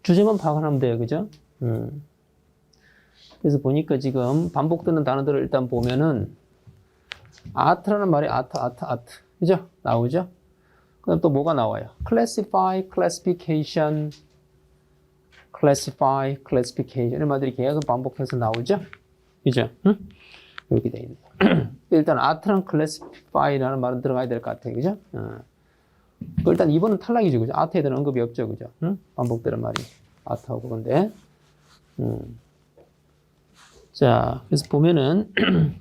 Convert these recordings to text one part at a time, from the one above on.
주제만 파악하면 돼요. 그죠? 그래서 보니까 지금 반복되는 단어들을 일단 보면은 아트라는 말이 아트. 그죠? 나오죠? 그다음 또 뭐가 나와요? classify, classification, 이런 말들이 계속 반복해서 나오죠? 그죠? 이렇게 돼 있네요. 일단 아트랑 classify라는 말은 들어가야 될 것 같아요. 그죠? 일단 2번은 탈락이죠. 그죠? 아트에 대한 언급이 없죠. 그죠? 반복되는 말이 아트하고 근데 자, 그래서 보면은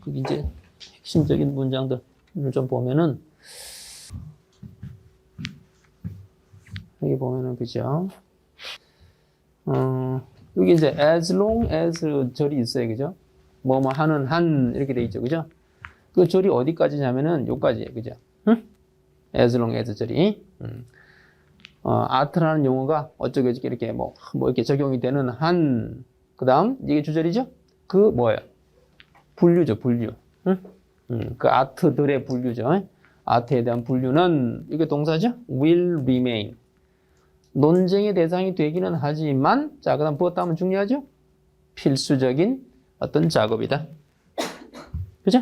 이제 핵심적인 문장들을 좀 보면은 여기 보면은 그죠? 여기 이제 as long as 절이 있어요. 그죠? 뭐뭐 하는 한 이렇게 돼 있죠. 그죠? 그 절이 어디까지냐면은 요까지예요. 그죠? as long as 절이 아트라는 용어가 어쩌고 이렇게 뭐 이렇게 적용이 되는 한 그다음 이게 주절이죠? 그 뭐예요? 분류죠. 분류. 그 아트들의 분류죠. 아트에 대한 분류는 이게 동사죠? will remain. 논쟁의 대상이 되기는 하지만 자, 그다음 무엇 하면 중요하죠? 필수적인 어떤 작업이다. 그죠?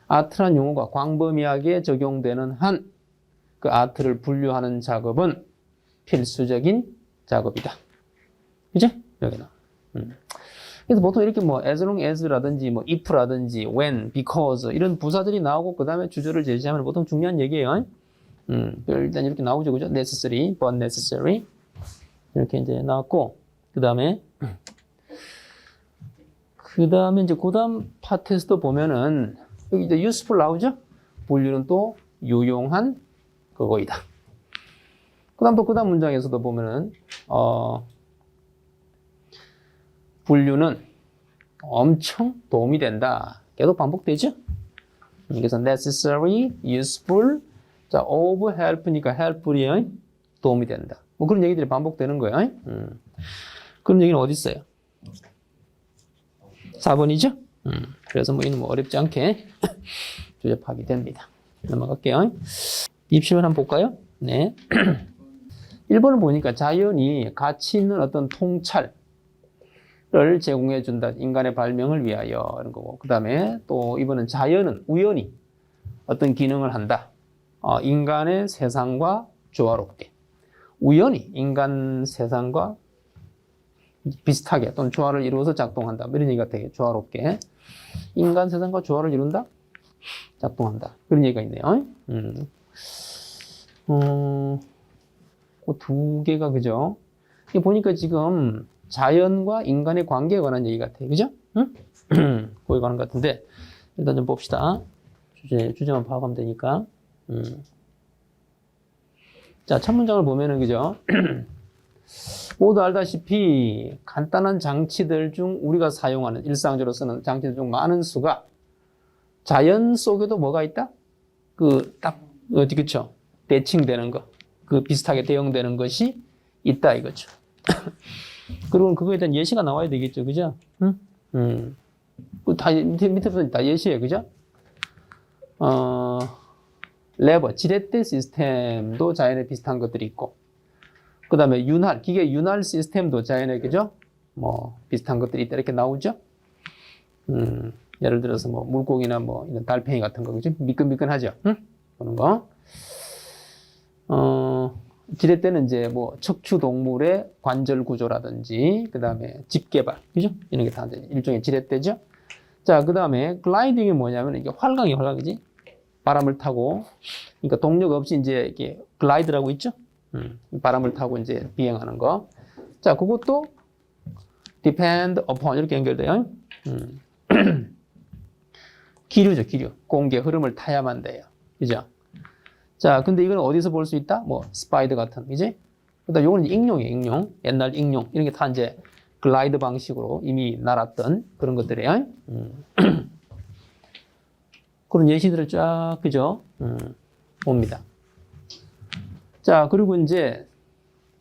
아트란 용어가 광범위하게 적용되는 한 그 아트를 분류하는 작업은 필수적인 작업이다. 그죠? 여기 나. 그래서 보통 이렇게 뭐 as long as라든지 뭐 if라든지 when, because 이런 부사들이 나오고 그 다음에 주절을 제시하면 보통 중요한 얘기예요. 일단 이렇게 나오죠, 그죠? necessary, but necessary 이렇게 이제 나왔고 그 다음에 이제 그 다음 파트에서도 보면은 여기 이제 useful 나오죠? 분류는 또 유용한 그거이다. 그 다음 문장에서도 보면은 분류는 엄청 도움이 된다. 계속 반복되죠? 그래서 necessary, useful, 자, of help니까 helpful이 도움이 된다. 뭐 그런 얘기들이 반복되는 거예요. 그런 얘기는 어디 있어요? 4번이죠? 그래서 뭐 이는 뭐 어렵지 않게 주제 파악이 됩니다. 넘어갈게요. 입시문 한번 볼까요? 네. 1번을 보니까 자연이 가치 있는 어떤 통찰을 제공해 준다. 인간의 발명을 위하여 이런 거고. 그 다음에 또 이번은 자연은 우연히 어떤 기능을 한다. 인간의 세상과 조화롭게. 우연히 인간 세상과 비슷하게 또는 조화를 이루어서 작동한다. 이런 얘기가 되게 조화롭게. 인간 세상과 조화를 이룬다? 작동한다. 그런 얘기가 있네요. 그 두 개가 그죠? 이게 보니까 지금 자연과 인간의 관계에 관한 얘기 같아요. 그죠? 거기에 관한 것 같은데 일단 좀 봅시다. 주제만 파악하면 되니까. 자, 첫 문장을 보면은 그죠? 모두 알다시피 간단한 장치들 중 우리가 사용하는 일상적으로 쓰는 장치들 중 많은 수가 자연 속에도 뭐가 있다? 그쵸? 대칭되는 거. 그 비슷하게 대응되는 것이 있다 이거죠. 그리고 그거에 대한 예시가 나와야 되겠죠. 그죠? 밑에부터 다 예시예요. 그죠? 레버, 지렛대 시스템도 자연에 비슷한 것들이 있고, 그 다음에 기계 윤활 시스템도 자연에, 그죠? 뭐, 비슷한 것들이 있다. 이렇게 나오죠? 예를 들어서 뭐, 물고기나 뭐, 이런 달팽이 같은 거, 그죠? 미끈미끈하죠? 그런 거. 지렛대는 이제 뭐, 척추 동물의 관절 구조라든지, 그 다음에 집 개발, 그죠? 이런 게 다 일종의 지렛대죠? 자, 그 다음에 글라이딩이 뭐냐면, 이게 활강이지? 바람을 타고, 그러니까 동력 없이 이제 이렇게 글라이드라고 있죠? 바람을 타고 이제 비행하는 거. 자, 그것도 depend upon 이렇게 연결돼요. 기류죠, 기류. 공기의 흐름을 타야만 돼요. 그죠? 자, 근데 이건 어디서 볼 수 있다? 뭐, 스파이더 같은, 그지? 그다음 요거는 익룡이에요, 익룡. 옛날 익룡. 이런 게 다 이제 글라이드 방식으로 이미 날았던 그런 것들이에요. 그런 예시들을 쫙, 그죠? 봅니다. 자, 그리고 이제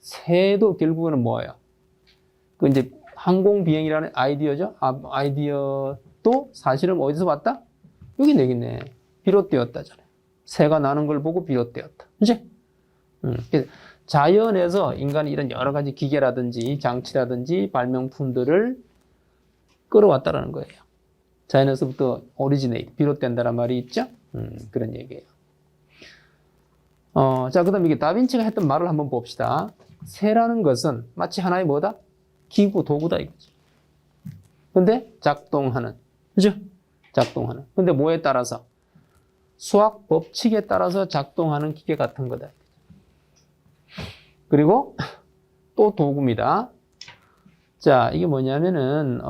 새도 결국은 뭐예요? 그 이제 항공비행이라는 아이디어죠? 아이디어도 사실은 어디서 왔다? 여기 내겠네. 비롯되었다잖아요. 새가 나는 걸 보고 비롯되었다. 그치? 그래서 자연에서 인간이 이런 여러 가지 기계라든지 장치라든지 발명품들을 끌어왔다라는 거예요. 자연에서부터 오리지네이트, 비롯된다는 말이 있죠? 그런 얘기예요. 자, 그 다음에 이게 다빈치가 했던 말을 한번 봅시다. 새라는 것은 마치 하나의 뭐다? 기구, 도구다 이거지. 근데 작동하는, 그죠? 작동하는. 근데 뭐에 따라서? 수학 법칙에 따라서 작동하는 기계 같은 거다. 그리고 또 도구입니다. 자, 이게 뭐냐면은,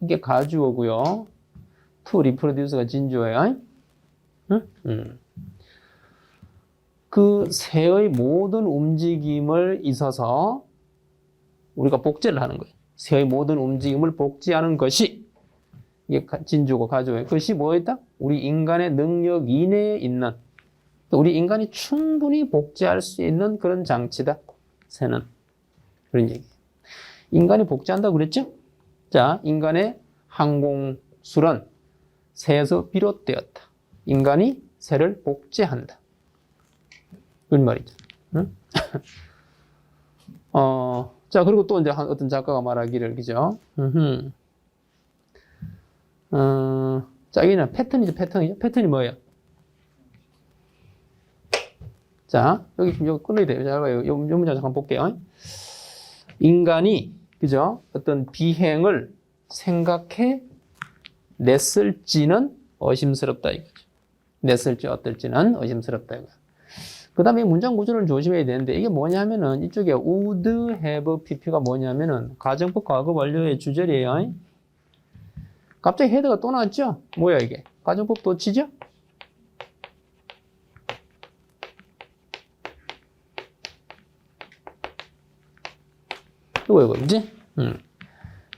이게 가주어고요. to reproduce가 진주어예요. 응? 그 새의 모든 움직임을 있어서 우리가 복제를 하는 거예요. 새의 모든 움직임을 복제하는 것이 이게 진주고 가주어예요. 그것이 뭐였다? 우리 인간의 능력 이내에 있는, 우리 인간이 충분히 복제할 수 있는 그런 장치다. 새는. 그런 얘기예요. 인간이 복제한다고 그랬죠? 자, 인간의 항공술은 새에서 비롯되었다. 인간이 새를 복제한다. 그런 말이죠. 응? 자, 그리고 또 이제 어떤 작가가 말하기를, 그죠? 자, 여기는 패턴이죠, 패턴이죠. 패턴이 뭐예요? 자, 여기 끊어야 돼요. 자, 요 문장 잠깐 볼게요. 인간이, 그죠? 어떤 비행을 생각해 냈을지는 의심스럽다 이거죠. 냈을지 어떨지는 의심스럽다 이거. 그 다음에 문장 구조를 조심해야 되는데 이게 뭐냐면은 이쪽에 would have pp가 뭐냐면은 가정법 과거 완료의 주절이에요. 갑자기 헤드가 또 나왔죠? 뭐야 이게? 가정법 도치죠? 이거 이지?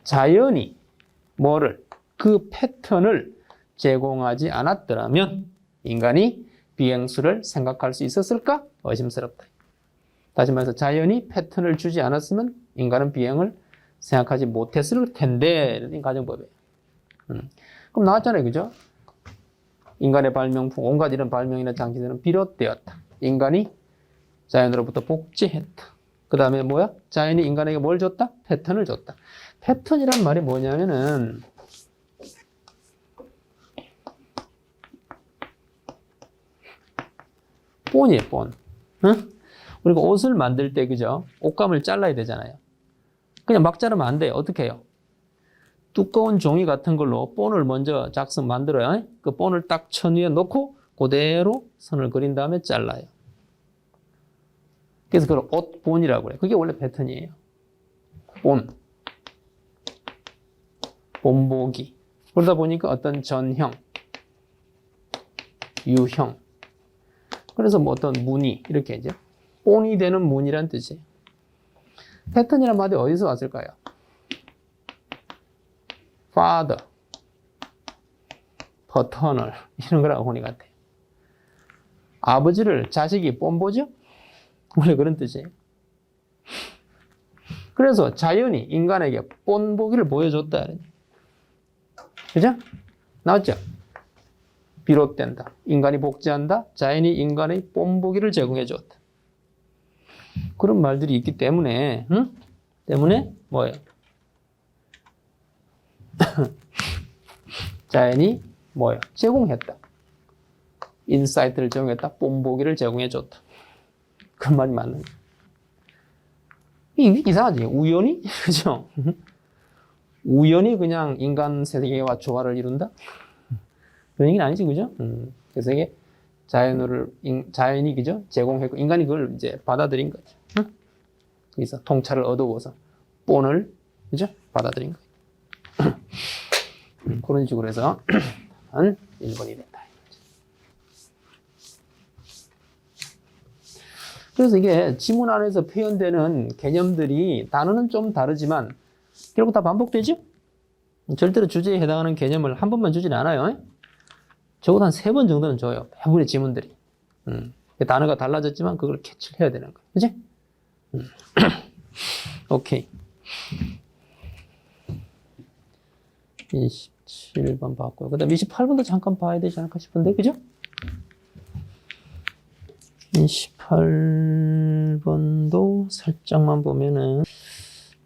자연이 뭐를 그 패턴을 제공하지 않았더라면 인간이 비행수를 생각할 수 있었을까? 의심스럽다. 다시 말해서 자연이 패턴을 주지 않았으면 인간은 비행을 생각하지 못했을 텐데 이런 가정법이에요. 그럼 나왔잖아요. 그죠? 인간의 발명품, 온갖 이런 발명이나 장치들은 비롯되었다. 인간이 자연으로부터 복제했다. 그 다음에 뭐야? 자연이 인간에게 뭘 줬다? 패턴을 줬다. 패턴이란 말이 뭐냐면은 본이에요, 본. 응? 우리가 옷을 만들 때, 그죠? 옷감을 잘라야 되잖아요. 그냥 막 자르면 안 돼요. 어떻게 해요? 두꺼운 종이 같은 걸로 본을 먼저 만들어요. 그 본을 딱 천 위에 놓고 그대로 선을 그린 다음에 잘라요. 그래서 그걸 옷 본이라고 해요. 그게 원래 패턴이에요. 본. 본보기. 그러다 보니까 어떤 전형, 유형. 그래서 뭐 어떤 무늬, 이렇게 이제 본이 되는 무늬란 뜻이에요. 패턴이란 말이 어디서 왔을까요? father, paternal 이런 거랑 혼이 같아요. 아버지를 자식이 뽐보죠? 원래 그런 뜻이에요. 그래서 자연이 인간에게 뽐보기를 보여줬다. 그죠? 나왔죠? 비롯된다. 인간이 복제한다. 자연이 인간의 뽐보기를 제공해 줬다. 그런 말들이 있기 때문에, 때문에 뭐예요? 자연이 뭐예요? 제공했다. 인사이트를 제공했다. 뽐보기를 제공해 줬다. 그 말이 맞는 거예요. 이게 이상하지? 우연히? 그죠? 우연히 그냥 인간 세계와 조화를 이룬다? 그런 얘기는 아니지, 그죠? 그래서 이게 자연이, 그죠? 제공했고, 인간이 그걸 이제 받아들인 거죠. 그래서 통찰을 얻어서 본을, 그죠? 받아들인 거예요. 그런 식으로 해서, 한 1번이 된다. 그래서 이게 지문 안에서 표현되는 개념들이 단어는 좀 다르지만 결국 다 반복되죠? 절대로 주제에 해당하는 개념을 한 번만 주진 않아요. 적어도 한 3번 정도는 줘요. 대부분의 지문들이. 단어가 달라졌지만 그걸 캐치를 해야 되는 거예요. 그치? 오케이. 27번 봤고요. 그 다음 28번도 잠깐 봐야 되지 않을까 싶은데, 그죠? 28 8번도 살짝만 보면은,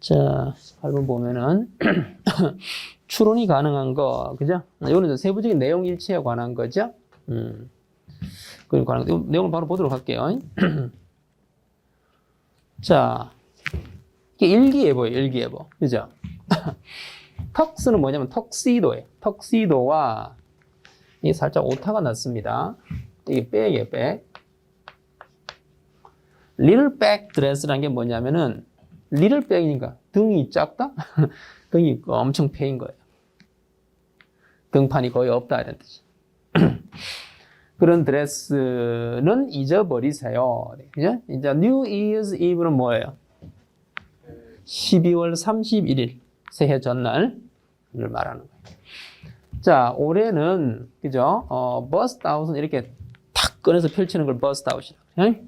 자, 8번 보면은, 추론이 가능한 거, 그죠? 이거는 세부적인 내용 일치에 관한 거죠? 그 관한, 내용을 바로 보도록 할게요. 자, 이게 일기예보예요, 일기예보. 그죠? 턱스는 뭐냐면 턱시도예요. 턱시도와 이게 살짝 오타가 났습니다. 이게 백이에요, 백. little back dress라는 게 뭐냐면은 little back이니까 등이 작다? 등이 엄청 패인 거예요. 등판이 거의 없다 이런 뜻이. 그런 드레스는 잊어버리세요. 그죠? 이제 New Year's Eve는 뭐예요? 12월 31일 새해 전날을 말하는 거예요. 자, 올해는 그죠? bust out은 이렇게 탁 꺼내서 펼치는 걸 bust out이라고.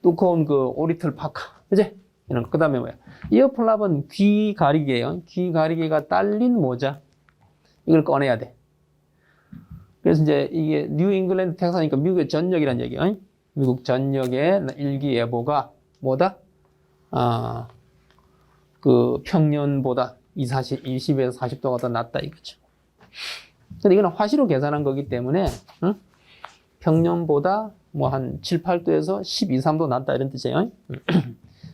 두꺼운 그 오리털 파카, 그지? 이런 거. 그 다음에 뭐야? 이어플랍은 귀 가리개예요. 귀 가리개가 딸린 모자. 이걸 꺼내야 돼. 그래서 이제 이게 뉴 잉글랜드 텍사스니까 미국의 전역이란 얘기예요. 미국 전역의 일기예보가 뭐다? 그 평년보다 20에서 40도가 더 낮다 이거죠. 근데 이거는 화시로 계산한 거기 때문에 평년보다 뭐 한 7, 8도에서 12, 3도 낮다 이런 뜻이에요.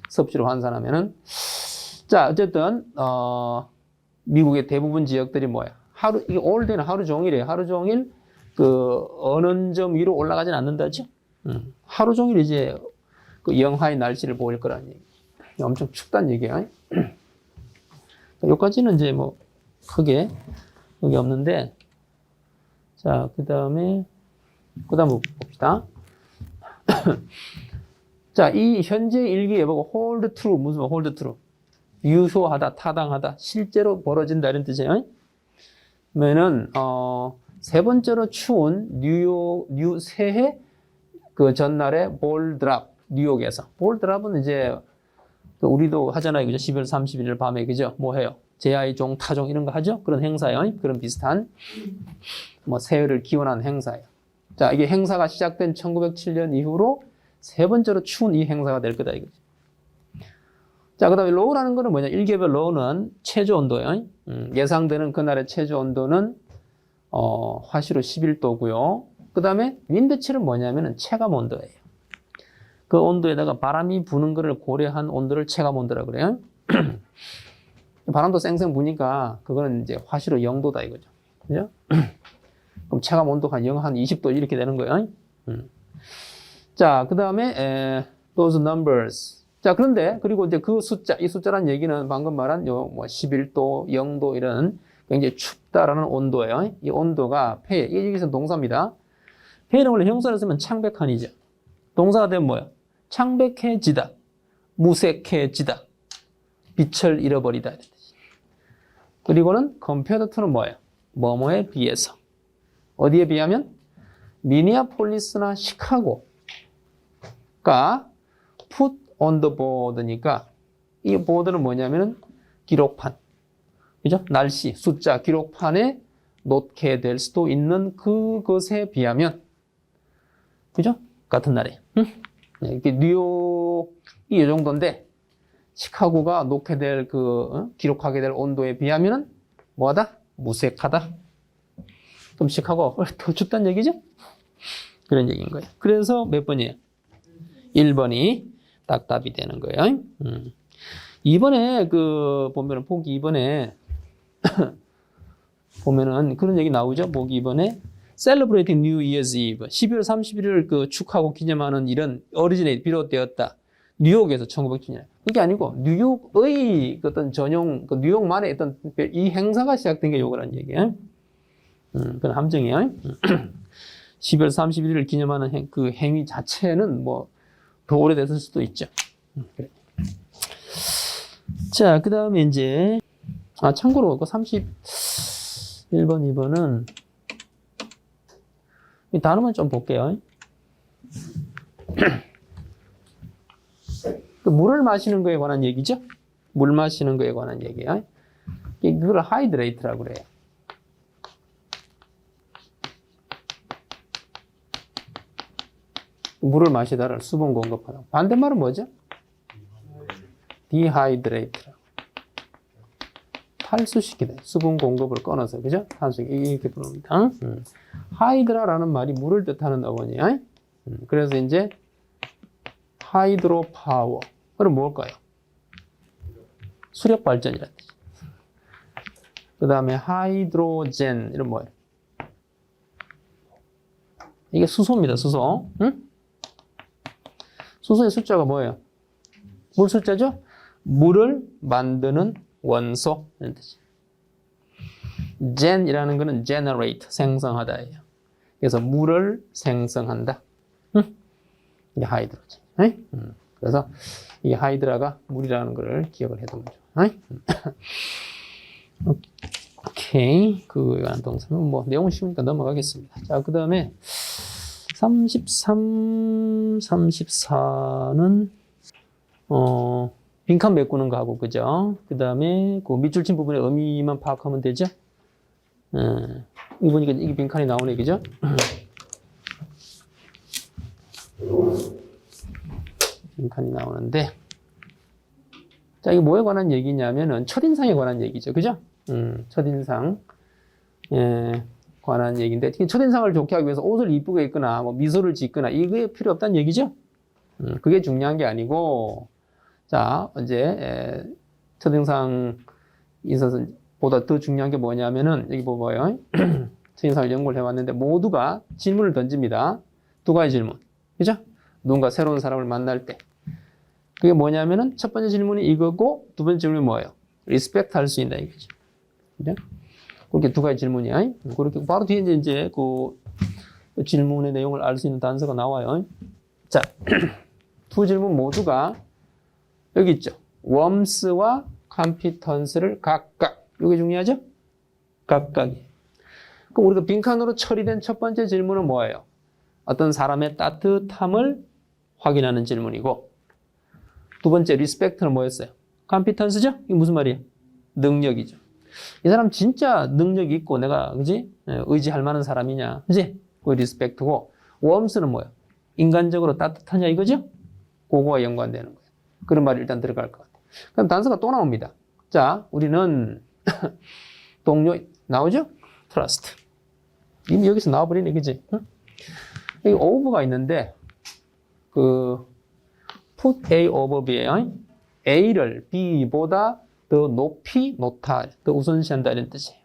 섭씨로 환산하면은. 자, 어쨌든 미국의 대부분 지역들이 뭐야? 이게 올 때는 하루 종일이에요. 하루 종일 그 어느 점 위로 올라가진 않는다죠. 하루 종일 이제 그 영하의 날씨를 보일 거라는 얘기. 엄청 춥다는 얘기예요. 여기까지는 이제 뭐 크게 여기 없는데, 자, 그 다음에 봅시다. 자, 이 현재 일기예보가 hold true, 무슨 말 hold true? 유효하다, 타당하다, 실제로 벌어진다 이런 뜻이에요. 그러면은 세 번째로 추운 뉴 새해 그 전날에 볼 드랍, 뉴욕에서. 볼 드랍은 이제 우리도 하잖아요. 그죠? 12월 31일 밤에, 그죠? 뭐 해요? 제아이종, 타종 이런 거 하죠? 그런 행사예요. 그런 비슷한 뭐 새해를 기원한 행사예요. 자, 이게 행사가 시작된 1907년 이후로 세 번째로 추운 이 행사가 될 거다 이거죠. 자, 그 다음에 로우라는 거는 뭐냐? 일개별 로우는 체조 온도예요. 예상되는 그날의 체조 온도는 화시로 11도고요. 그 다음에 윈드칠은 뭐냐면은 체감 온도예요. 그 온도에다가 바람이 부는 것을 고려한 온도를 체감 온도라고 그래요. 바람도 쌩쌩 부니까 그거는 이제 화시로 0도다 이거죠. 그죠? 그럼 체감 온도가 한 20도 이렇게 되는 거예요. 자, 그 다음에 those numbers. 자, 그런데 그리고 이제 그 숫자, 이 숫자란 얘기는 방금 말한 뭐 11도, 0도 이런 굉장히 춥다라는 온도예요. 이 온도가 폐, 이게 여기서 동사입니다. 폐는 원래 형사를 쓰면 창백한이죠. 동사가 되면 뭐야? 창백해지다, 무색해지다, 빛을 잃어버리다. 그리고는 compared to는 뭐예요? 뭐뭐에 비해서. 어디에 비하면? 미니아폴리스나 시카고가 put on the board니까 이 보드는 뭐냐면은 기록판. 그죠? 날씨, 숫자, 기록판에 놓게 될 수도 있는 그것에 비하면. 그죠? 같은 날에. 이렇게 뉴욕이 이 정도인데 시카고가 놓게 될 기록하게 될 온도에 비하면은 뭐하다? 무색하다. 그럼 시카고가 더 춥다는 얘기죠? 그런 얘기인 거예요. 그래서 몇 번이에요? 1번이 딱 답이 되는 거예요. 2번에 보면은 보기 2번에 보면은 그런 얘기 나오죠? 보기 2번에 Celebrating New Year's Eve 12월 31일을 축하하고 기념하는 일은 어리지네이트 비롯되었다. 뉴욕에서 1907년. 그게 아니고 뉴욕의 어떤 전용 뉴욕만의 어떤 이 행사가 시작된 게 요거란 얘기예요. 그건 함정이에요. 12월 31일을 기념하는 그 행위 자체는 뭐 더 오래됐을 수도 있죠. 그래. 자, 그 다음에 이제 참고로 그 31번, 2번은 이 단어만 좀 볼게요. 그 물을 마시는 거에 관한 얘기죠. 물 마시는 거에 관한 얘기예요. 그걸 하이드레이트라고 그래요. 물을 마시다를 수분 공급하다. 반대말은 뭐죠? 디하이드레이트. 탈수시키다. 수분 공급을 끊어서, 그죠? 탄수 이렇게 부릅니다. 하이드라라는 말이 물을 뜻하는 어원이야. 그래서 이제 하이드로 파워. 그럼 뭘까요? 수력 발전이라는 뜻. 그 다음에 하이드로젠 이런 뭐예요? 이게 수소입니다. 수소. 응? 수소의 숫자가 뭐예요? 물 숫자죠? 물을 만드는 원소 이런 뜻이에요. gen이라는 거는 generate 생성하다예요. 그래서 물을 생성한다. 응? 이게 하이드로젠. 응? 그래서 이 하이드라가 물이라는 걸 기억을 해두면 좋아요. 오케이. 그거에 관한 동사는 뭐 내용은 쉬우니까 넘어가겠습니다. 자, 그 다음에 33, 34는 빈칸 메꾸는 거 하고, 그죠? 그 다음에 그 밑줄 친 부분의 의미만 파악하면 되죠? 이거 보니까 이게 빈칸이 나오네, 그죠? 빈칸이 나오는데, 자, 이게 뭐에 관한 얘기냐면은 첫인상에 관한 얘기죠, 그죠? 첫인상. 관한 얘기인데, 첫인상을 좋게 하기 위해서 옷을 이쁘게 입거나, 뭐 미소를 짓거나, 이게 필요 없다는 얘기죠? 그게 중요한 게 아니고, 자, 이제, 첫인상 있어서 보다 더 중요한 게 뭐냐면은, 여기 보고요. 첫인상을 연구를 해왔는데, 모두가 질문을 던집니다. 두 가지 질문. 그죠? 누군가 새로운 사람을 만날 때. 그게 뭐냐면은, 첫 번째 질문이 이거고, 두 번째 질문이 뭐예요? 리스펙트 할 수 있다, 이거죠. 그죠? 그렇게 두 가지 질문이야. 그렇게 바로 뒤에 이제 그 질문의 내용을 알 수 있는 단서가 나와요. 자, 두 질문 모두가 여기 있죠. 웜스와 컴피턴스를 각각. 이게 중요하죠? 각각이. 그럼 우리가 빈칸으로 처리된 첫 번째 질문은 뭐예요? 어떤 사람의 따뜻함을 확인하는 질문이고, 두 번째 리스펙트는 뭐였어요? 컴피턴스죠? 이게 무슨 말이에요? 능력이죠. 이 사람 진짜 능력이 있고 내가 그지 의지할 만한 사람이냐, 그지? 그 리스펙트고, 웜스는 뭐야? 인간적으로 따뜻하냐 이거죠? 그거와 연관되는 거예요. 그런 말이 일단 들어갈 것 같아요. 그럼 단서가 또 나옵니다. 자, 우리는 동료 나오죠? 트러스트. 이미 여기서 나와버리네, 그지? 응? 여기 over가 있는데 그 put A over B예요. A를 B보다 더 높이 놓다, 더 우선시한다 이런 뜻이에요.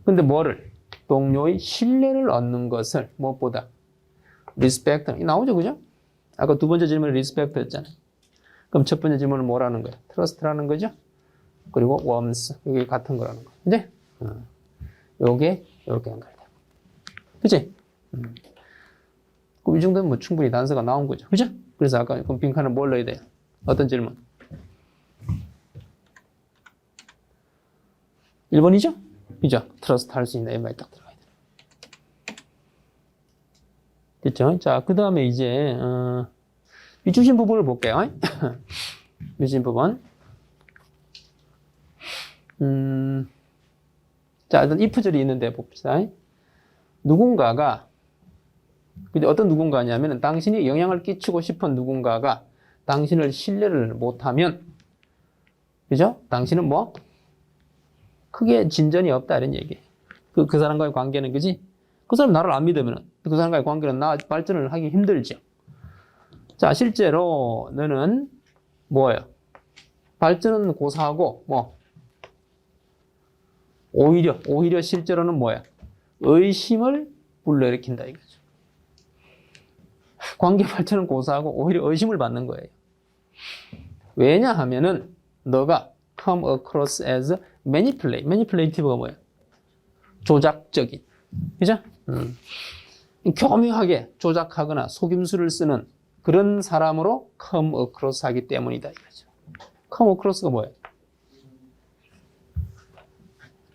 근데 뭐를? 동료의 신뢰를 얻는 것을 무엇보다? 리스펙트. 나오죠, 그죠? 아까 두 번째 질문은 리스펙트였잖아요. 그럼 첫 번째 질문은 뭐라는 거예요? 트러스트라는 거죠? 그리고 웜스. 이게 같은 거라는 거예요. 그지? 요게 이렇게 연결돼요. 그치? 그럼 이 정도면 뭐 충분히 단서가 나온 거죠. 그죠? 그래서 아까 그럼 빈칸을 뭘 넣어야 돼요? 어떤 질문? 1번이죠? 그죠? 트러스트 할 수 있는 MR이 딱 들어가야 돼요. 됐죠? 자, 그 다음에 이제, 밑주신 부분을 볼게요. 밑주신 부분. 자, 일단 if절이 있는데 봅시다. 누군가가, 근데 어떤 누군가냐면, 당신이 영향을 끼치고 싶은 누군가가 당신을 신뢰를 못하면, 그죠? 당신은 뭐? 크게 진전이 없다 이런 얘기예요. 그 사람과의 관계는, 그지? 그 사람 나를 안 믿으면 그 사람과의 관계는 발전을 하기 힘들죠. 자, 실제로 너는 뭐예요? 발전은 고사하고 뭐 오히려 실제로는 뭐야? 의심을 불러일으킨다 이거죠. 관계 발전은 고사하고 오히려 의심을 받는 거예요. 왜냐하면은 너가 come across as manipulative가 뭐야? 조작적인. 그죠? 교묘하게 조작하거나 속임수를 쓰는 그런 사람으로 come across 하기 때문이다 이거죠. come across가 뭐예요?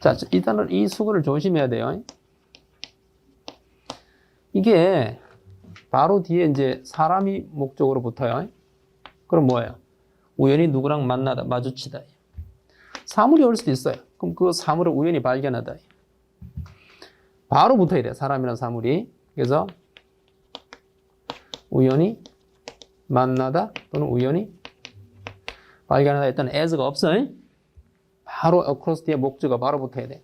자, 이 단어, 이 수거를 조심해야 돼요. 이게 바로 뒤에 이제 사람이 목적으로 붙어요. 그럼 뭐예요? 우연히 누구랑 만나다, 마주치다. 사물이 올 수도 있어요. 그럼 그 사물을 우연히 발견하다. 바로 붙어야 돼요. 사람이랑 사물이. 그래서 우연히 만나다 또는 우연히 발견하다 했던 as가 없어. 바로 across 뒤에 목적어 바로 붙어야 돼.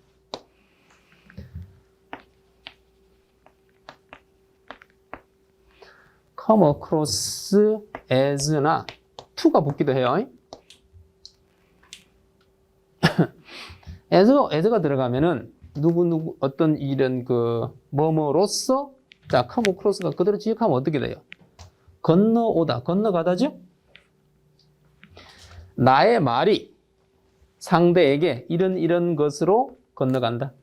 come across as나 to가 붙기도 해요. as가 들어가면은 누구 어떤 이런 그 뭐뭐로서 자 come across가 그대로 지역하면 어떻게 돼요? 건너오다 건너가다죠? 나의 말이 상대에게 이런 것으로 건너간다.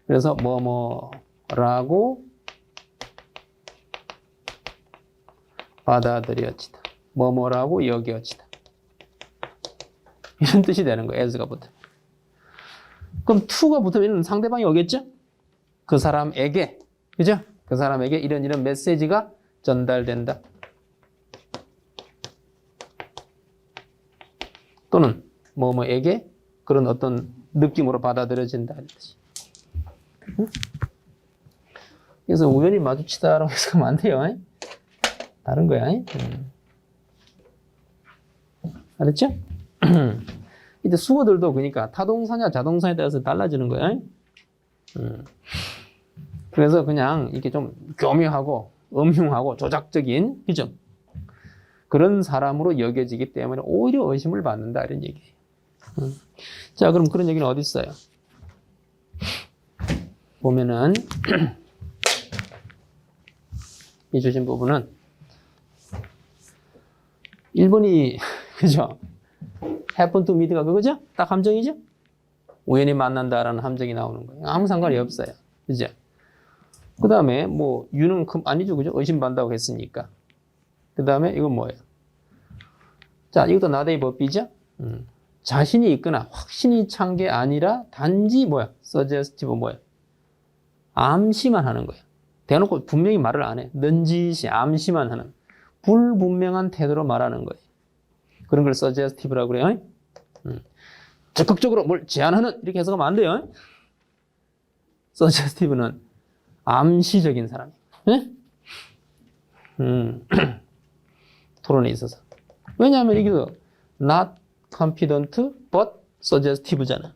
그래서 뭐뭐라고 받아들여지다. 뭐뭐라고 여겨지다. 이런 뜻이 되는 거예요. as가 붙으면. 그럼 to가 붙으면 상대방이 오겠죠? 그 사람에게, 그죠? 그 사람에게 이런 메시지가 전달된다. 또는 뭐뭐에게 그런 어떤 느낌으로 받아들여진다. 이런 뜻이. 그래서 우연히 마주치다라고 해석하면 안 돼요. 다른 거야. 알았죠? 이제 수어들도 그러니까 타동사냐 자동사에 따라서 달라지는 거야. 그래서 그냥 이렇게 좀 교묘하고 음흉하고 조작적인, 그죠? 그런 사람으로 여겨지기 때문에 오히려 의심을 받는다 이런 얘기예요. 자, 그럼 그런 얘기는 어디 있어요? 보면은 이 주신 부분은 1번이 그죠? happen to meet가 그거죠? 딱 함정이죠? 우연히 만난다라는 함정이 나오는 거예요. 아무 상관이 없어요. 그죠? 그 다음에 뭐 you는 아니죠, 그죠? 의심받는다고 했으니까. 그 다음에 이건 뭐예요? 자, 이것도 나대의 법비죠? 자신이 있거나 확신이 찬 게 아니라 단지 뭐야? suggestive가 뭐야? 암시만 하는 거예요. 대놓고 분명히 말을 안 해. 넌지시 암시만 하는 불분명한 태도로 말하는 거예요. 그런 걸 suggestive라고 그래요. 적극적으로 뭘 제안하는 이렇게 해석하면 안 돼요. suggestive는 암시적인 사람이에요. 토론에 있어서. 왜냐하면 이게 not confident but suggestive잖아.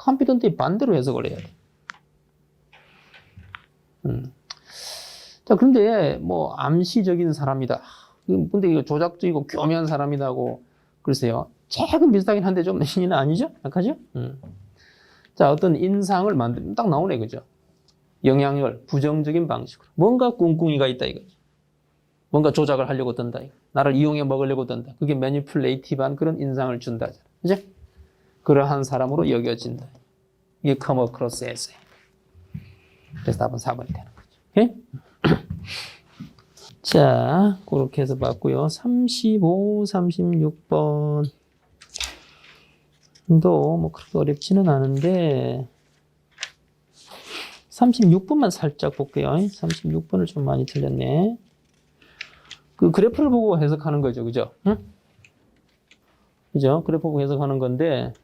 confident의 반대로 해석을 해야 돼. 자, 그런데 뭐 암시적인 사람이다. 근데 이거 조작적이고 교묘한 사람이다고 글쎄요. 조금 비슷하긴 한데 좀 신이는 아니죠? 약하죠? 자, 어떤 인상을 딱 나오네, 그죠? 영향을 부정적인 방식으로. 뭔가 꿍꿍이가 있다, 이거죠. 뭔가 조작을 하려고 든다, 이거. 나를 이용해 먹으려고 든다. 그게 매니플레이티브한 그런 인상을 준다. 그죠? 그러한 사람으로 여겨진다. 이게 come across as. 그래서 답은 4번이 되는 거죠. 오케이? 자, 그렇게 해서 봤고요. 35, 36번. 도 뭐 그렇게 어렵지는 않은데 36번만 살짝 볼게요. 36번을 좀 많이 틀렸네. 그 그래프를 보고 해석하는 거죠. 그죠? 응? 그죠? 그래프 보고 해석하는 건데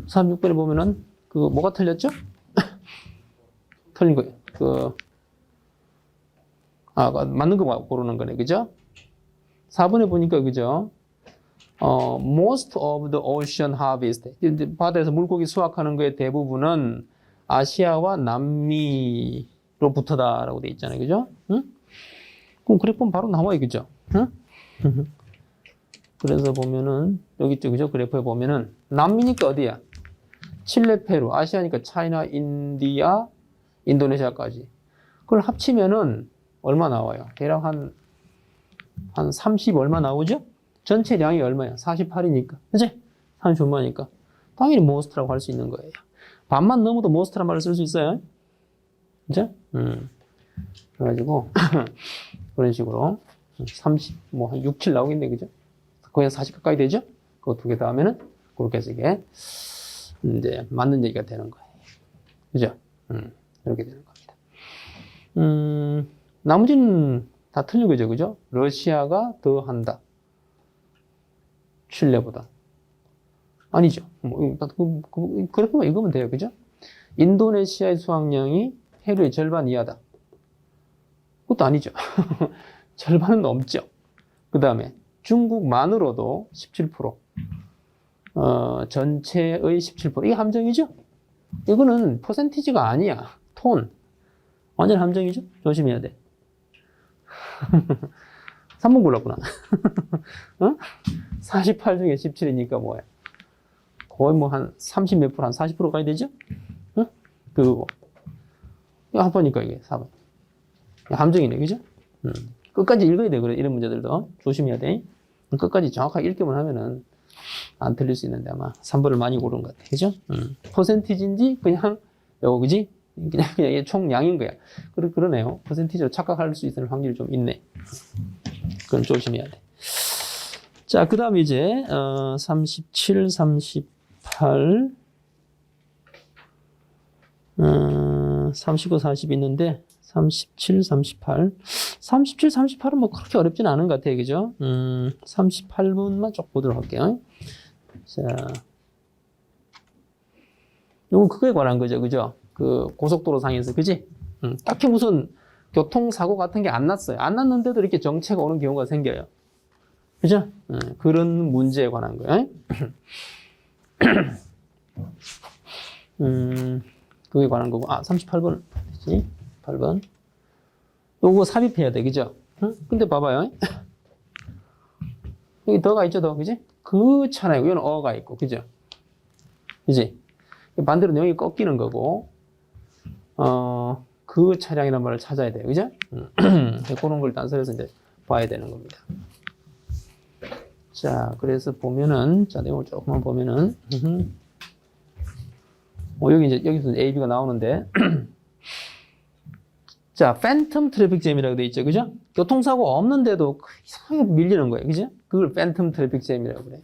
36번에 보면은 그 뭐가 틀렸죠? 틀린 거예요. 맞는 거 고르는 거네. 그죠? 4번에 보니까 그죠? most of the ocean harvest. 바다에서 물고기 수확하는 거의 대부분은 아시아와 남미로부터다라고 돼 있잖아요. 그죠? 응? 그럼 그래프는 바로 나와요. 그죠? 응? 그래서 보면은, 여기 있죠. 그죠? 그래프에 보면은, 남미니까 어디야? 칠레, 페루. 아시아니까 차이나, 인디아, 인도네시아까지. 그걸 합치면은 얼마 나와요? 대략 한 30 얼마 나오죠? 전체량이 얼마야? 48이니까. 그치? 30 얼마니까. 당연히 most라고 할 수 있는 거예요. 반만 넘어도 most란 말을 쓸 수 있어요. 그죠? 그래가지고, 그런 식으로 30, 뭐 한 6, 7 나오겠네. 그죠? 거의 한 40 가까이 되죠? 그거 두 개 다 하면은, 그렇게 해서 이게, 이제, 맞는 얘기가 되는 거예요. 그죠? 이렇게 되는 겁니다. 나머지는 다 틀린 거죠. 그죠? 러시아가 더 한다. 칠레보다. 아니죠. 그래프만 읽으면 돼요. 그죠? 인도네시아의 수확량이 페루의 절반 이하다. 그것도 아니죠. 절반은 넘죠. 그 다음에 중국만으로도 17%, 전체의 17%. 이게 함정이죠? 이거는 퍼센티지가 아니야. 톤. 완전 함정이죠? 조심해야 돼. 3번 골랐구나. 어? 48 중에 17이니까 뭐야? 거의 뭐 한 30 몇 프로, 한 40% 가야 되죠? 어? 그거고. 이거 합하니까 이게 4번. 함정이네, 그죠? 끝까지 읽어야 돼, 그래. 이런 문제들도. 조심해야 돼. 끝까지 정확하게 읽기만 하면은 안 틀릴 수 있는데 아마 3번을 많이 고른 것 같아. 그죠? 퍼센티지인지 그냥, 요거, 그지? 그냥 이게 총량인 거야. 그러네요. 퍼센티지로 착각할 수 있는 확률이 좀 있네. 그건 조심해야 돼. 자, 그 다음에 이제, 37, 38, 39, 40 있는데, 37, 38. 37, 38은 뭐 그렇게 어렵진 않은 것 같아요. 그죠? 38분만 쭉 보도록 할게요. 자. 이건 그거에 관한 거죠. 그죠? 그 고속도로 상에서. 그지? 딱히 무슨 교통사고 같은 게 안 났어요. 안 났는데도 이렇게 정체가 오는 경우가 생겨요. 그죠? 그런 문제에 관한 거예요. 그거에 관한 거고. 38번. 그치? 8번. 요거 삽입해야 돼. 그죠? 근데 봐봐요. 여기 더가 있죠, 더. 그지? 그렇잖아요. 여기는 어가 있고. 그죠? 그지? 반대로 내용이 꺾이는 거고, 그 차량이라는 말을 찾아야 돼요. 그죠? 그런 걸 단서에서 이제 봐야 되는 겁니다. 자, 그래서 보면은, 자, 내용을 조금만 보면은, 여기 이제, 여기서 A, B가 나오는데, 자, 팬텀 트래픽 잼이라고 돼 있죠. 그죠? 교통사고 없는데도 이상하게 밀리는 거예요. 그죠? 그걸 팬텀 트래픽 잼이라고 그래.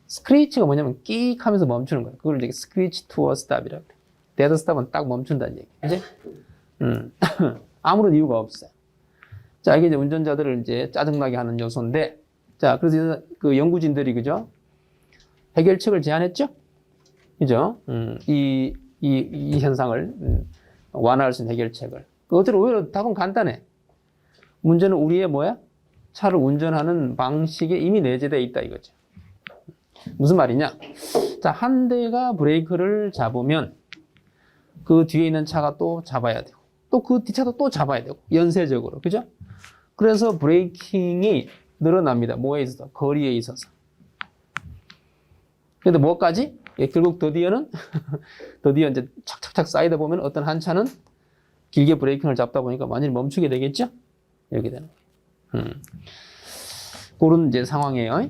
스크래치가 뭐냐면 끼익 하면서 멈추는 거예요. 그걸 이제 스크래치 투어 스탑이라고 그래. 데드 스탑은 딱 멈춘다는 얘기. 그지? 아무런 이유가 없어요. 자, 이게 이제 운전자들을 이제 짜증나게 하는 요소인데, 자, 그래서 그 연구진들이, 그죠? 해결책을 제안했죠? 그죠? 이 현상을, 완화할 수 있는 해결책을. 어차피 오히려 답은 간단해. 문제는 우리의 뭐야? 차를 운전하는 방식에 이미 내재되어 있다 이거죠. 무슨 말이냐? 자, 한 대가 브레이크를 잡으면 그 뒤에 있는 차가 또 잡아야 되고, 또 그 뒷차도 또 잡아야 되고, 연쇄적으로. 그죠? 그래서 브레이킹이 늘어납니다. 뭐에 있어서? 거리에 있어서. 근데 뭐까지? 예, 결국 드디어 이제 착착착 쌓이다 보면 어떤 한 차는 길게 브레이킹을 잡다 보니까 완전히 멈추게 되겠죠? 이렇게 되는 거예요. 그런 이제 상황이에요.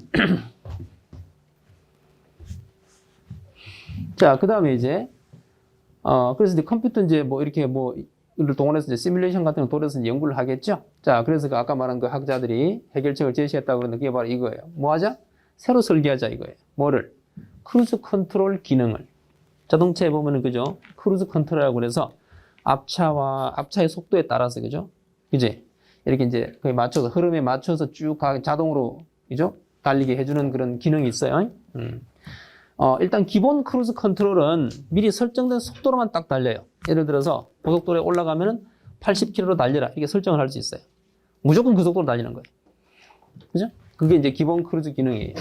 자, 그 다음에 이제, 그래서 이제 컴퓨터 이제 뭐 이렇게 뭐, 이를 동원해서 이제 시뮬레이션 같은 걸 돌려서 이제 연구를 하겠죠? 자, 그래서 그 아까 말한 그 학자들이 해결책을 제시했다고 그러는데 그게 바로 이거예요. 뭐 하자? 새로 설계하자 이거예요. 뭐를? 크루즈 컨트롤 기능을. 자동차에 보면은 그죠? 크루즈 컨트롤이라고 그래서 앞차의 속도에 따라서 그죠? 그지? 이렇게 이제 거의 맞춰서 흐름에 맞춰서 쭉 자동으로 그죠? 달리게 해주는 그런 기능이 있어요. 일단 기본 크루즈 컨트롤은 미리 설정된 속도로만 딱 달려요. 예를 들어서 고속도로에 올라가면은 80km로 달려라. 이게 설정을 할 수 있어요. 무조건 그 속도로 달리는 거예요. 그죠? 그게 이제 기본 크루즈 기능이에요.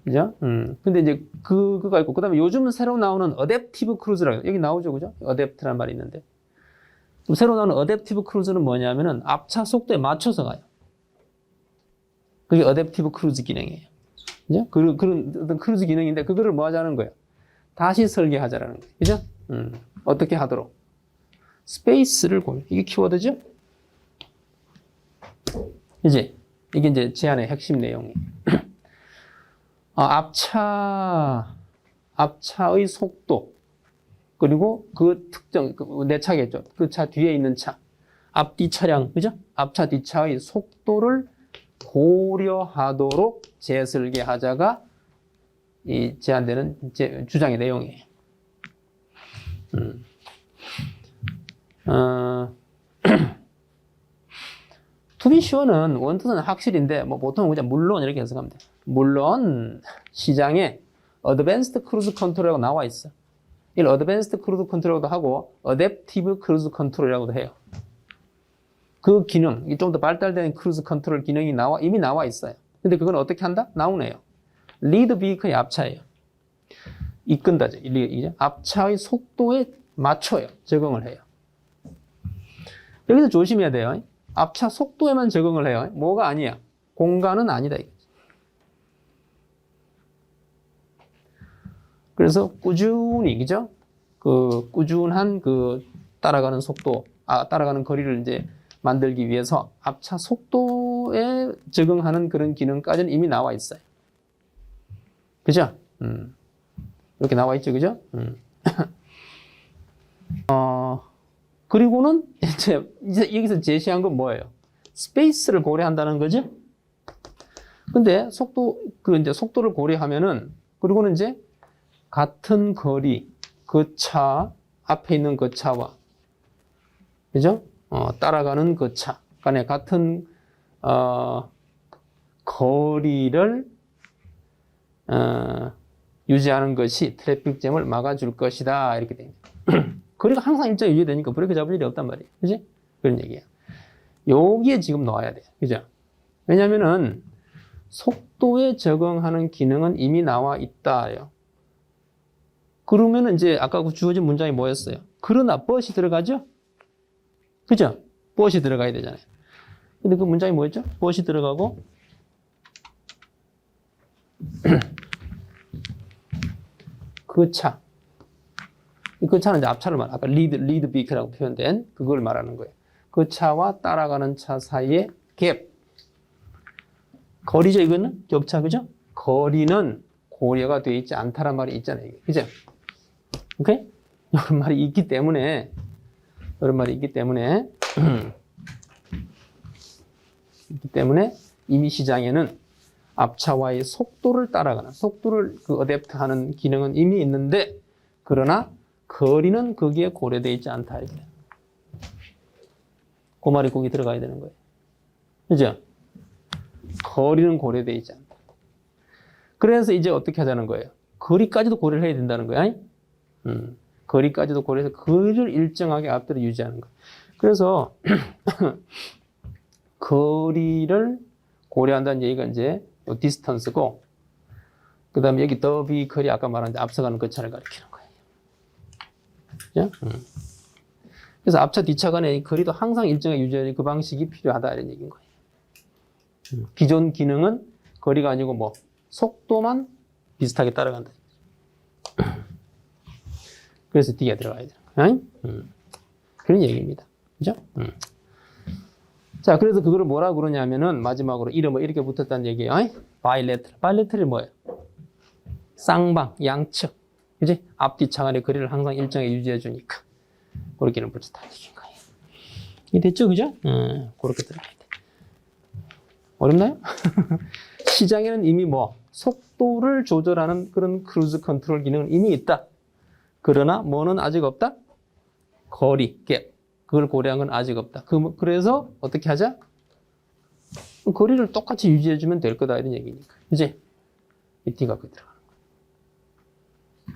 그죠? 근데 이제 그거가 있고, 그 다음에 요즘 새로 나오는 어댑티브 크루즈라고, 여기 나오죠, 그죠? 어댑트란 말이 있는데. 새로 나오는 어댑티브 크루즈는 뭐냐면은 앞차 속도에 맞춰서 가요. 그게 어댑티브 크루즈 기능이에요. 그죠? 그런 어떤 크루즈 기능인데, 그거를 뭐 하자는 거예요? 다시 설계하자라는 거예요. 그죠? 어떻게 하도록? 스페이스를 이게 키워드죠? 이제, 이게 이제 제안의 핵심 내용이에요. 앞차의 속도, 그리고 그 특정, 내 차겠죠. 그 차 뒤에 있는 차. 앞뒤 차량, 그죠? 앞차, 뒷차의 속도를 고려하도록 재설계하자가 이 제안되는 주장의 내용이에요. To be sure는 원뜻은 확실인데, 뭐 보통은 그냥 물론 이렇게 해석하면 돼. 물론 시장에 Advanced Cruise Control이라고 나와 있어. 이걸 어드밴스드 크루즈 컨트롤도 하고 어댑티브 크루즈 컨트롤이라고도 해요. 그 기능, 좀 더 발달된 크루즈 컨트롤 기능이 이미 나와 있어요. 근데 그건 어떻게 한다? 나오네요. 리드 비클의 앞차예요. 이끈다죠. 이제 앞차의 속도에 맞춰요. 적응을 해요. 여기서 조심해야 돼요. 앞차 속도에만 적응을 해요. 뭐가 아니야? 공간은 아니다. 그래서 꾸준히, 그죠? 그 꾸준한 그 따라가는 속도, 따라가는 거리를 이제 만들기 위해서 앞차 속도에 적응하는 그런 기능까지는 이미 나와 있어요. 그죠? 이렇게 나와 있죠, 그죠? 그리고는 이제 여기서 제시한 건 뭐예요? 스페이스를 고려한다는 거죠? 근데 이제 속도를 고려하면은, 그리고는 이제 같은 거리, 그 차, 앞에 있는 그 차와, 그죠? 따라가는 그 차 간에 같은, 거리를, 유지하는 것이 트래픽잼을 막아줄 것이다. 이렇게 됩니다. 거리가 항상 일정히 유지되니까 브레이크 잡을 일이 없단 말이에요. 그지? 그런 얘기야. 여기에 지금 넣어야 돼요. 그죠? 왜냐면은, 속도에 적응하는 기능은 이미 나와 있다요. 그러면은 이제 아까 그 주어진 문장이 뭐였어요? 그러나 but이 들어가죠? 그죠? but이 들어가야 되잖아요. 근데 그 문장이 뭐였죠? but이 들어가고 그 차. 그 차는 이제 앞차를 아까 리드 비크라고 표현된 그걸 말하는 거예요. 그 차와 따라가는 차 사이의 갭. 거리죠, 이거는? 격차, 그죠? 거리는 고려가 되어 있지 않다란 말이 있잖아요. 그죠? 오케이? 이런 말이 있기 때문에, 이미 시장에는 앞차와의 속도를 따라가는, 속도를 어댑트하는 기능은 이미 있는데, 그러나 거리는 거기에 고려되어 있지 않다. 이렇게. 그 말이 거기 들어가야 되는 거예요. 그죠? 거리는 고려되어 있지 않다. 그래서 이제 어떻게 하자는 거예요? 거리까지도 고려를 해야 된다는 거야. 거리까지도 고려해서 거리를 일정하게 앞뒤로 유지하는 거예요. 그래서 거리를 고려한다는 얘기가 이제 디스턴스고, 그 다음에 여기 더 비컬이 아까 말한 앞서가는 그 차를 가리키는 거예요. 그죠? 그래서 앞차 뒤차 간의 거리도 항상 일정하게 유지하는 그 방식이 필요하다 이런 얘기인 거예요. 기존 기능은 거리가 아니고 뭐 속도만 비슷하게 따라간다. 그래서 D가 들어가야 되는 거예요. 그런 얘기입니다. 그죠? 자, 그래서 그거를 뭐라고 그러냐면은 마지막으로 이름을 이렇게 붙었다는 얘기예요. 바이레트럴. 바이레트럴이 뭐예요? 쌍방, 양측. 그지? 앞뒤 차 간의 거리를 항상 일정하게 유지해 주니까 그렇게 이름 붙였다는 얘기인 거예요. 이게 됐죠? 그죠? 그렇게 들어가야 돼. 어렵나요? 시장에는 이미 속도를 조절하는 그런 크루즈 컨트롤 기능은 이미 있다. 그러나 뭐는 아직 없다? 거리, 갭. 그걸 고려한 건 아직 없다. 그래서 어떻게 하자? 거리를 똑같이 유지해주면 될 거다. 이런 얘기니까. 그지? 이 D가 그 들어가는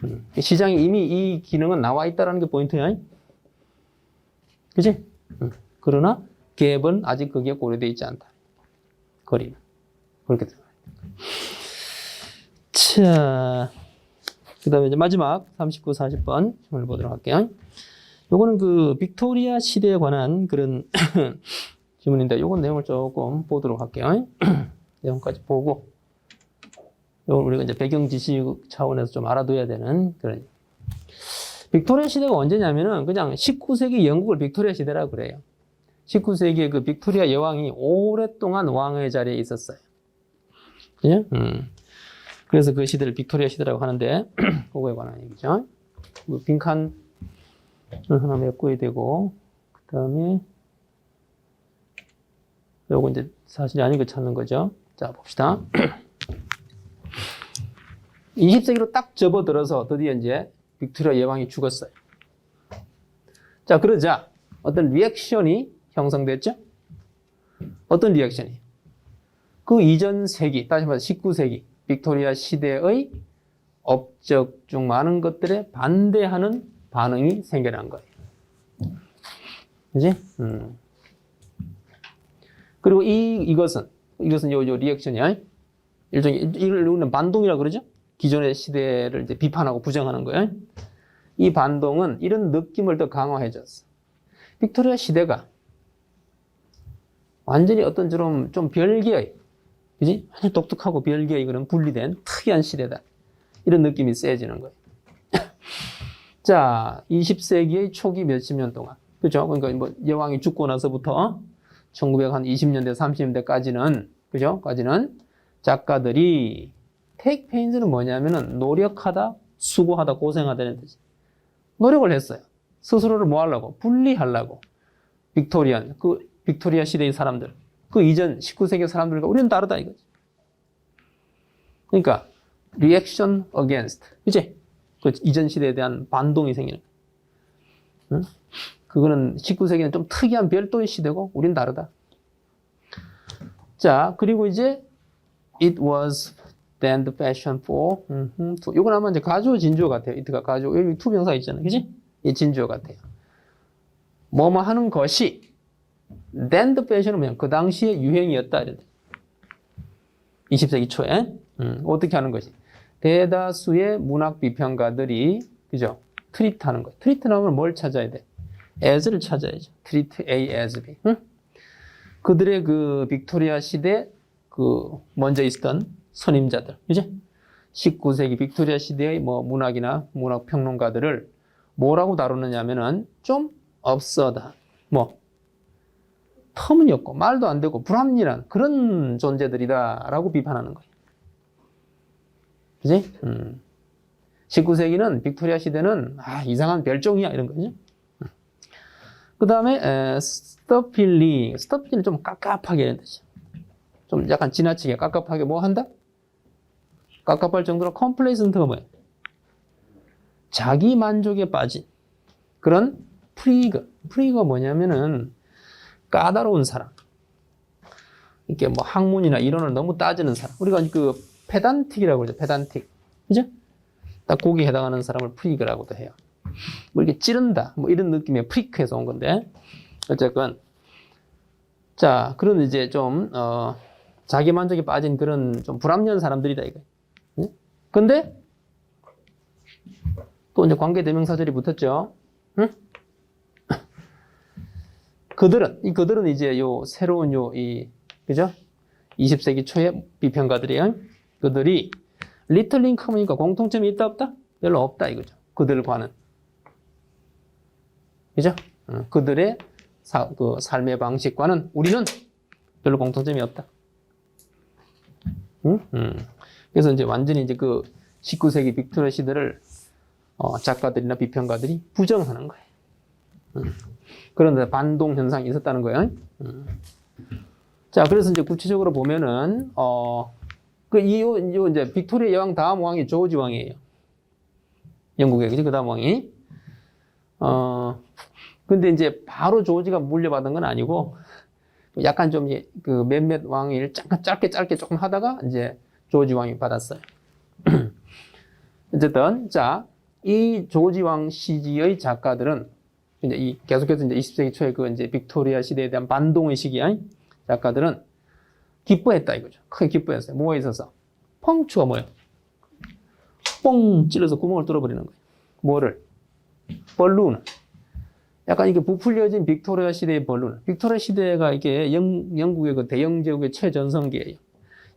거야. 시장에 이미 이 기능은 나와 있다는 게 포인트야. 그지? 그러나 갭은 아직 거기에 고려되어 있지 않다. 거리는. 그렇게 들어가야 돼. 자. 그 다음에 이제 마지막 39, 40번 질문을 보도록 할게요. 요거는 그 빅토리아 시대에 관한 그런 질문인데 요건 내용을 조금 보도록 할게요. 내용까지 보고 요건 우리가 이제 배경 지식 차원에서 좀 알아둬야 되는 그런. 빅토리아 시대가 언제냐면은 그냥 19세기 영국을 빅토리아 시대라고 그래요. 19세기에 그 빅토리아 여왕이 오랫동안 왕의 자리에 있었어요. 그죠? 그래서 그 시대를 빅토리아 시대라고 하는데, 그거에 관한 얘기죠. 빈칸을 하나 메꿔야 되고, 그 다음에, 요거 이제 사실이 아닌 걸 찾는 거죠. 자, 봅시다. 20세기로 딱 접어들어서 드디어 이제 빅토리아 여왕이 죽었어요. 자, 그러자 어떤 리액션이 형성됐죠? 어떤 리액션이? 그 이전 세기, 다시 말해서 19세기, 빅토리아 시대의 업적 중 많은 것들에 반대하는 반응이 생겨난 거예요. 그지? 그리고 이것은 요 리액션이야. 일종의, 이걸 우리는 반동이라고 그러죠? 기존의 시대를 이제 비판하고 부정하는 거예요. 이 반동은 이런 느낌을 더 강화해줬어. 빅토리아 시대가 완전히 어떤 좀 별개의, 그지? 아주 독특하고 별개의 그런 분리된 특이한 시대다. 이런 느낌이 세지는 거예요. 자, 20세기의 초기 몇십 년 동안. 그죠? 그러니까 뭐 여왕이 죽고 나서부터 1920년대, 30년대까지는, 그죠? 까지는 작가들이 take pains는 뭐냐면은 노력하다, 수고하다, 고생하다는 뜻이. 노력을 했어요. 스스로를 뭐 하려고? 분리하려고. 빅토리아 시대의 사람들. 그 이전 19세기 사람들과 우리는 다르다 이거지. 그러니까 reaction against. 그치? 그 이전 시대에 대한 반동이 생기는 거예요. 응? 그거는 19세기는 좀 특이한 별도의 시대고 우린 다르다. 자, 그리고 이제 it was then the fashion for 이건 아마 이제 가주어 진주어 같아요. it가 가주어. 여기 투명사 있잖아요. 그치? 이 진주어 같아요. 뭐뭐 하는 것이 then the fashion은 뭐냐? 그 당시에 유행이었다. 이런데. 20세기 초에 어떻게 하는 것이? 대다수의 문학 비평가들이 그죠? 트리트하는 거예요. 트리트하면 뭘 찾아야 돼? as를 찾아야죠. treat A as B. 응? 그들의 그 빅토리아 시대 그 먼저 있었던 선임자들, 그지? 19세기 빅토리아 시대의 뭐 문학이나 문학 평론가들을 뭐라고 다루느냐면은 좀 absurd, 뭐 터무니없고 말도 안 되고 불합리한 그런 존재들이다라고 비판하는 거예요. 그지? 19세기는 빅토리아 시대는 이상한 별종이야 이런 거죠. 그 다음에 스터필리는 좀 깝깝하게 하는 뜻이야. 좀 약간 지나치게 깝깝하게 뭐 한다? 깝깝할 정도로 컴플레이선트가 뭐야? 자기 만족에 빠진 그런 프리거 뭐냐면은 까다로운 사람. 이렇게 뭐 학문이나 이론을 너무 따지는 사람. 우리가 그 페단틱이라고 그러죠. 페단틱. 그죠? 딱 거기에 해당하는 사람을 프리거라고도 해요. 뭐 이렇게 찌른다. 뭐 이런 느낌의 프리크에서 온 건데. 어쨌건. 자, 그런 이제 좀, 자기 만족에 빠진 그런 좀 불합리한 사람들이다, 이거. 응? 근데, 또 이제 관계대명사절이 붙었죠. 응? 그들은 이제 새로운 그죠? 20세기 초의 비평가들이에요. 그들이 리틀 인 커머니까 공통점이 있다, 없다? 별로 없다, 이거죠. 그들과는. 그죠? 그들의 그 삶의 방식과는 우리는 별로 공통점이 없다. 그래서 이제 완전히 이제 그 19세기 빅토리아 시대를 작가들이나 비평가들이 부정하는 거예요. 그런데 반동 현상이 있었다는 거예요. 자, 그래서 이제 구체적으로 보면은 이제 빅토리아 여왕 다음 왕이 조지 왕이에요. 영국의 그죠? 그 다음 왕이. 근데 이제 바로 조지가 물려받은 건 아니고 약간 좀 그 몇몇 왕위를 짧게 조금 하다가 이제 조지 왕이 받았어요. 어쨌든 자, 이 조지 왕 시기의 작가들은 이제 계속해서 이제 20세기 초에 그 이제 빅토리아 시대에 대한 반동의 시기에 작가들은 기뻐했다 이거죠. 크게 기뻐했어요. 뭐가 있어서? 펑추가 뭐예요? 뽕 찔러서 구멍을 뚫어버리는 거예요. 뭐를? 벌룬. 약간 이게 부풀려진 빅토리아 시대의 벌룬. 빅토리아 시대가 이게 영국의 그 대영 제국의 최전성기예요.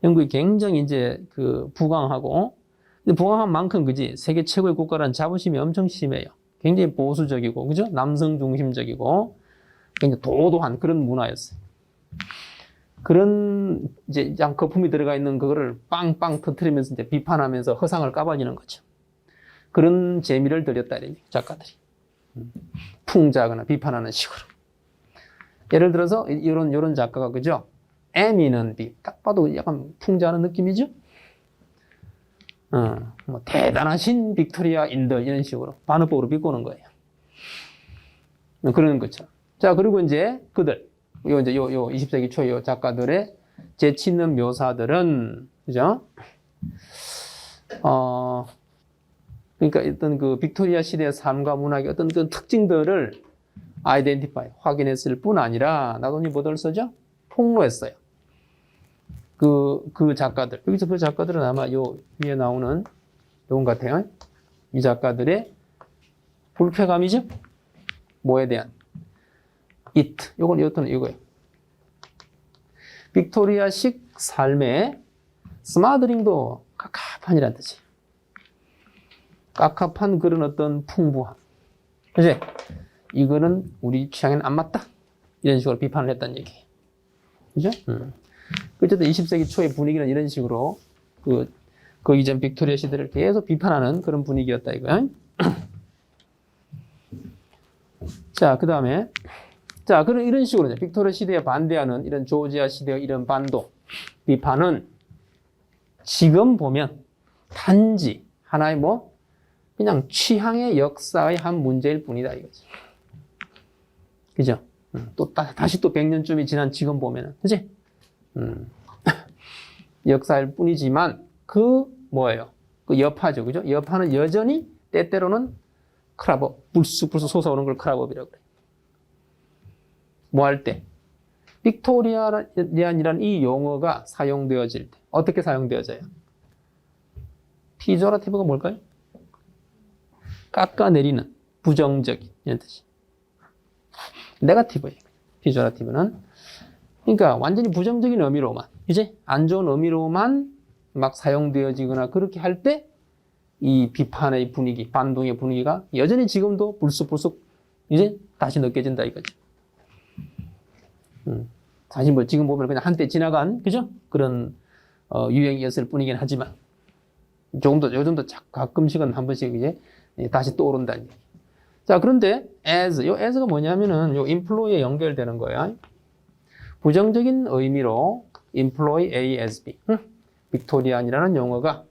영국이 굉장히 이제 그 부강하고, 근데 부강한 만큼 그지 세계 최고의 국가라는 자부심이 엄청 심해요. 굉장히 보수적이고, 그죠? 남성 중심적이고, 굉장히 도도한 그런 문화였어요. 그런 이제 양 거품이 들어가 있는 그거를 빵빵 터뜨리면서 이제 비판하면서 허상을 까발리는 거죠. 그런 재미를 들였다 이런 작가들이. 풍자하거나 비판하는 식으로. 예를 들어서 이런 작가가 그죠? 에미넌비 딱 봐도 약간 풍자하는 느낌이죠? 뭐 대단하신 빅토리아인들 이런 식으로 반어법으로 비꼬는 거예요. 그런 거죠. 자, 그리고 이제 그들 요 20세기 초 요 작가들의 재치 있는 묘사들은 그죠? 그러니까 어떤 그 빅토리아 시대의 삶과 문학의 어떤 그 특징들을 아이덴티파이, 확인했을 뿐 아니라 나도니 뭐를 써죠? 폭로했어요. 그 작가들. 여기서 그 작가들은 아마 요 위에 나오는 요건 같아요. 이 작가들의 불쾌감이죠? 뭐에 대한? it. 요건 이것은 이거예요. 빅토리아식 삶의 스마드링도 깝깝한이라는 뜻이에요. 깝깝한 그런 어떤 풍부함. 그치? 이거는 우리 취향에는 안 맞다. 이런 식으로 비판을 했다는 얘기예요. 그죠? 어쨌든 20세기 초의 분위기는 이런 식으로 그 이전 빅토리아 시대를 계속 비판하는 그런 분위기였다 이거야. 자, 그 다음에 자, 그런 이런 식으로 빅토리아 시대에 반대하는 이런 조지아 시대의 이런 반도 비판은 지금 보면 단지 하나의 뭐 그냥 취향의 역사의 한 문제일 뿐이다 이거지. 그죠? 또 다시 또 100년쯤이 지난 지금 보면은 그지? 역사일 뿐이지만 그 뭐예요? 그 여파죠, 그죠? 여파는 여전히 때때로는 크라법, 불쑥 솟아오는 걸 크라법이라고 그래요. 뭐 할 때? 빅토리안이라는 이 용어가 사용되어질 때 어떻게 사용되어져요? 피조라티브가 뭘까요? 깎아내리는, 부정적인 이런 뜻이. 네거티브예요. 피조라티브는. 그러니까 완전히 부정적인 의미로만, 이제 안 좋은 의미로만 막 사용되어지거나 그렇게 할 때 이 비판의 분위기, 반동의 분위기가 여전히 지금도 불쑥불쑥 이제 다시 느껴진다 이거죠. 사실 뭐 지금 보면 그냥 한때 지나간 그죠? 그런 유행이었을 뿐이긴 하지만 요즘도 가끔씩은 한 번씩 이제 다시 떠오른다는 얘기. 자, 그런데 요 as가 뭐냐면은 요 employee에 연결되는 거야. 부정적인 의미로 employee A as B. 빅토리안이라는 용어가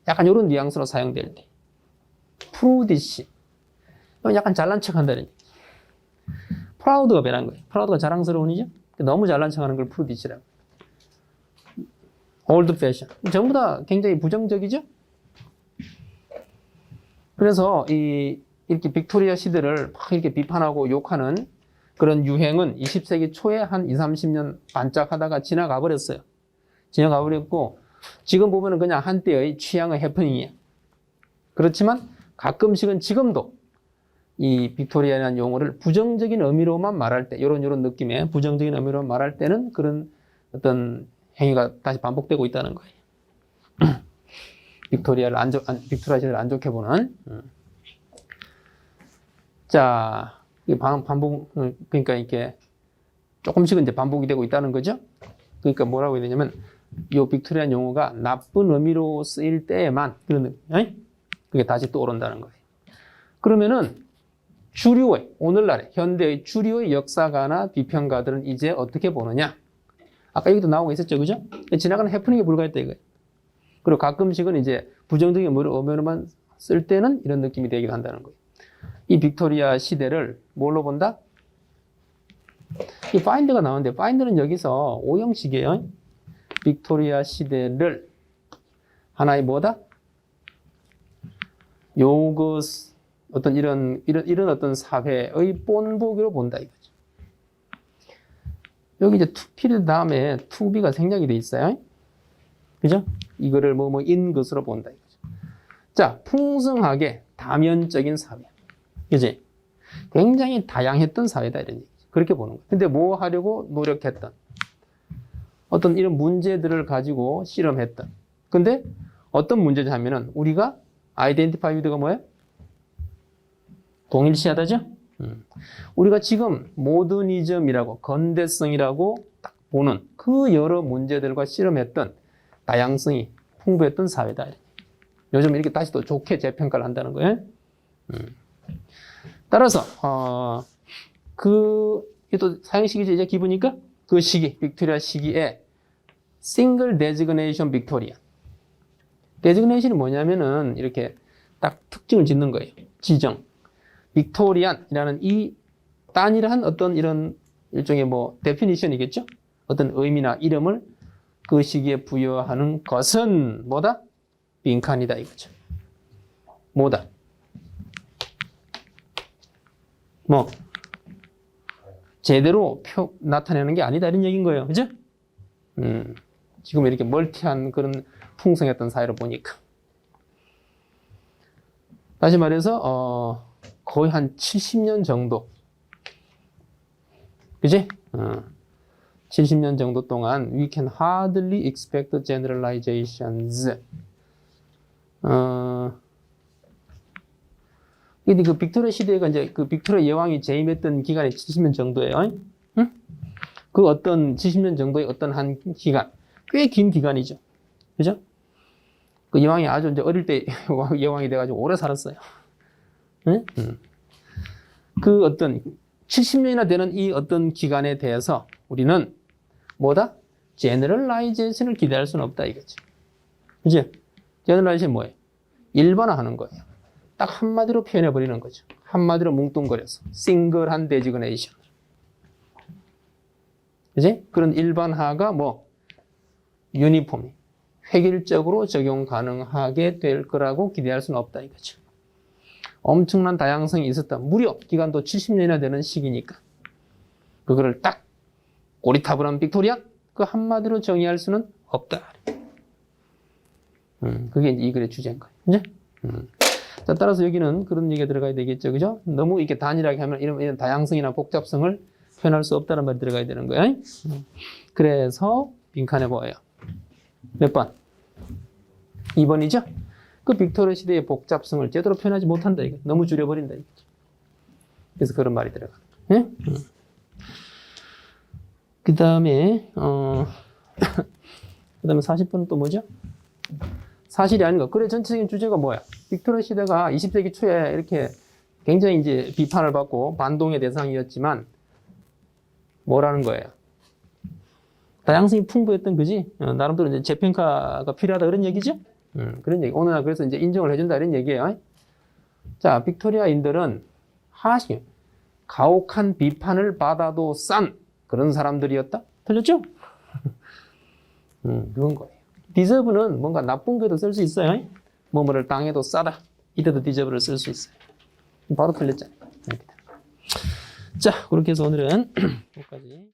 약간 이런 뉘앙스로 사용될 때. 프루디시. 약간 잘난 척 한다는 얘기. 프라우드가 변한 거예요. 프라우드가 자랑스러운이죠? 너무 잘난 척 하는 걸 프루디시라고. 올드 패션. 전부 다 굉장히 부정적이죠? 그래서 이렇게 빅토리아 시대를 막 이렇게 비판하고 욕하는 그런 유행은 20세기 초에 한 20, 30년 반짝하다가 지나가 버렸어요. 지나가 버렸고, 지금 보면은 그냥 한때의 취향의 해프닝이에요. 그렇지만 가끔씩은 지금도 이 빅토리아라는 용어를 부정적인 의미로만 말할 때, 이런 느낌의 부정적인 의미로 말할 때는 그런 어떤 행위가 다시 반복되고 있다는 거예요. 빅토리아 시대를 안 좋게 보는. 자, 반복, 그러니까 이렇게 조금씩은 이제 반복이 되고 있다는 거죠. 그러니까 뭐라고 해야 되냐면, 이 빅토리아 용어가 나쁜 의미로 쓰일 때에만 그게 다시 떠오른다는 거예요. 그러면은 주류의, 오늘날의 현대의 주류의 역사가나 비평가들은 이제 어떻게 보느냐? 아까 여기도 나오고 있었죠, 그죠? 지나가는 해프닝에 불과했다 이거예요. 그리고 가끔씩은 이제 부정적인 의미로만 쓸 때는 이런 느낌이 되기도 한다는 거예요. 이 빅토리아 시대를 뭘로 본다? 이 find가 나오는데, find는 여기서 오형식이에요. 빅토리아 시대를 하나의 뭐다? 요것, 어떤 이런 어떤 사회의 본보기로 본다 이거죠. 여기 이제 to period 다음에 to be가 생략이 돼 있어요. 그죠? 이거를 인 것으로 본다 이거죠. 자, 풍성하게 다면적인 사회. 그지? 굉장히 다양했던 사회다 이런 얘기죠. 그렇게 보는 거예요. 근데 뭐 하려고 노력했던 어떤 이런 문제들을 가지고 실험했던. 근데 어떤 문제냐 하면은 우리가 아이덴티파이 위드가 뭐예요? 동일시하다죠? 우리가 지금 모더니즘이라고 건대성이라고 딱 보는 그 여러 문제들과 실험했던 다양성이 풍부했던 사회다. 요즘 이렇게 다시 또 좋게 재평가를 한다는 거예요. 따라서 이게 또 사형식이죠. 이제 기부니까 그 시기, 빅토리아 시기에 싱글 데지그네이션 빅토리아. 데지그네이션이 뭐냐면은 이렇게 딱 특징을 짓는 거예요. 지정. 빅토리안이라는 이 단일한 어떤 이런 일종의 데피니션이겠죠? 어떤 의미나 이름을 그 시기에 부여하는 것은 뭐다? 빈칸이다 이거죠. 뭐다? 뭐 제대로 나타내는 게 아니다 이런 얘기인 거예요. 그죠? 지금 이렇게 멀티한 그런 풍성했던 사회를 보니까. 다시 말해서 거의 한 70년 정도, 그지? 70년 정도 동안 we can hardly expect generalizations. 근데 그 빅토리아 시대가 이제 그 빅토리아 여왕이 재임했던 기간이 70년 정도예요. 응? 그 어떤 70년 정도의 어떤 한 기간, 꽤 긴 기간이죠. 그죠? 그 여왕이 아주 이제 어릴 때 여왕이 돼가지고 오래 살았어요. 응? 그 어떤 70년이나 되는 이 어떤 기간에 대해서 우리는 뭐다? 제너럴라이제이션을 기대할 수는 없다 이거지. 그지? 제너럴라이제이션 뭐예요? 일반화하는 거예요. 딱 한마디로 표현해 버리는 거죠. 한마디로 뭉뚱거려서 싱글한 데지그네이션. 그지? 그런 일반화가 뭐 유니폼이 획일적으로 적용 가능하게 될 거라고 기대할 수는 없다 이거죠. 엄청난 다양성이 있었다. 무려 기간도 70년이나 되는 시기니까 그거를 딱 꼬리탑을 빅토리아 그 한마디로 정의할 수는 없다. 그게 이제 이 글의 주제인 거예요. 그죠? 자, 따라서 여기는 그런 얘기가 들어가야 되겠죠. 그죠? 너무 이렇게 단일하게 하면 이런 다양성이나 복잡성을 표현할 수 없다는 말이 들어가야 되는 거예요. 그래서 빈칸에 뭐예요? 몇 번? 2번이죠? 그 빅토리아 시대의 복잡성을 제대로 표현하지 못한다. 이거. 너무 줄여버린다. 이거. 그래서 그런 말이 들어가. 예? 그 다음에, 그 다음에 40번은 또 뭐죠? 사실이 아닌 거. 그래, 전체적인 주제가 뭐야? 빅토리아 시대가 20세기 초에 이렇게 굉장히 이제 비판을 받고 반동의 대상이었지만, 뭐라는 거예요? 다양성이 풍부했던 거지? 나름대로 이제 재평가가 필요하다 그런 얘기죠? 그런 얘기. 오늘 그래서 이제 인정을 해준다 이런 얘기예요. 자, 빅토리아인들은 가혹한 비판을 받아도 싼 그런 사람들이었다? 틀렸죠? 그건 거예요. 디저브는 뭔가 나쁜 거에도 쓸 수 있어요. 뭐뭐를 당해도 싸다. 이때도 디저브를 쓸 수 있어요. 바로 틀렸잖아요. 자, 그렇게 해서 오늘은 여기까지.